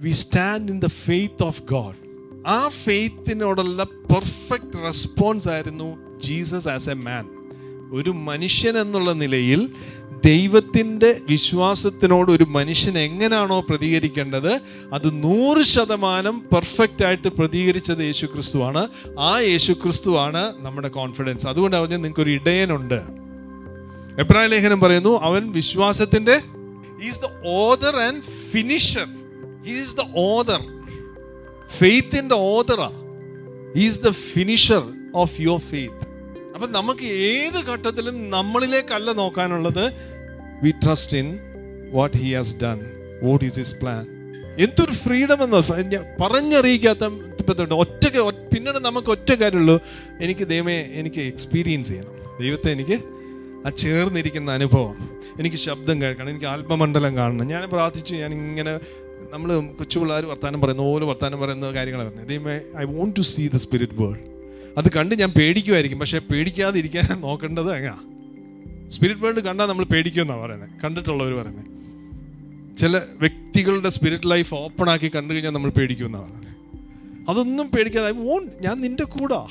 V stand in the faith of God. ആ ഫെയ്ത്തിനോടുള്ള perfect response ആയിരുന്നു ജീസസ് ആസ് എ മാൻ. ഒരു മനുഷ്യൻ എന്നുള്ള നിലയിൽ ദൈവത്തിൻ്റെ വിശ്വാസത്തിനോട് ഒരു മനുഷ്യൻ എങ്ങനെയാണോ പ്രതികരിക്കേണ്ടത് അത് 100% പെർഫെക്റ്റ് ആയിട്ട് പ്രതികരിച്ചത് യേശുക്രിസ്തുവാണ്. ആ യേശുക്രിസ്തുവാണ് നമ്മുടെ കോൺഫിഡൻസ്. അതുകൊണ്ട് പറഞ്ഞ നിങ്ങൾക്കൊരു ഇടയനുണ്ട്. എബ്രായ ലേഖനം പറയുന്നു, അവൻ വിശ്വാസത്തിൻ്റെ is the author and finisher. Is the author, ഫെയ്ത്തിൻ്റെ ഓതറാ. Is the finisher of your faith. അപ്പം നമുക്ക് ഏത് ഘട്ടത്തിലും നമ്മളിലേക്കല്ല നോക്കാനുള്ളത്. We trust in what he has done, what is his plan. എന്തൊരു ഫ്രീഡം എന്ന് പറഞ്ഞറിയിക്കാത്ത പിന്നീട് നമുക്ക് ഒറ്റ കാര്യമുള്ളൂ, എനിക്ക് ദൈവമേ എനിക്ക് എക്സ്പീരിയൻസ് ചെയ്യണം, ദൈവത്തെ എനിക്ക് ആ ചേർന്നിരിക്കുന്ന അനുഭവം, എനിക്ക് ശബ്ദം കേൾക്കണം, എനിക്ക് ആത്മമണ്ഡലം കാണണം. ഞാൻ പ്രാർത്ഥിച്ചു, ഞാനിങ്ങനെ നമ്മൾ കൊച്ചു പിള്ളേർ വർത്താനം പറയുന്ന പോലെ വർത്താനം പറയുന്ന കാര്യങ്ങൾ പറഞ്ഞു, ദൈവമേ I want to see the spirit world. അത് കണ്ട് ഞാൻ പേടിക്കുമായിരിക്കും, പക്ഷേ പേടിക്കാതിരിക്കാൻ നോക്കേണ്ടത് എങ്ങനെയാ. സ്പിരിറ്റ് വേൾഡ് കണ്ടാൽ നമ്മൾ പേടിക്കുമെന്നാണ് പറയുന്നത്, കണ്ടിട്ടുള്ളവർ പറയുന്നത്. ചില വ്യക്തികളുടെ സ്പിരിറ്റ് ലൈഫ് ഓപ്പൺ ആക്കി കണ്ടു കഴിഞ്ഞാൽ നമ്മൾ പേടിക്കുമെന്നാണ് പറയുന്നത്. അതൊന്നും പേടിക്കാതെ ഞാൻ നിൻ്റെ കൂടാ.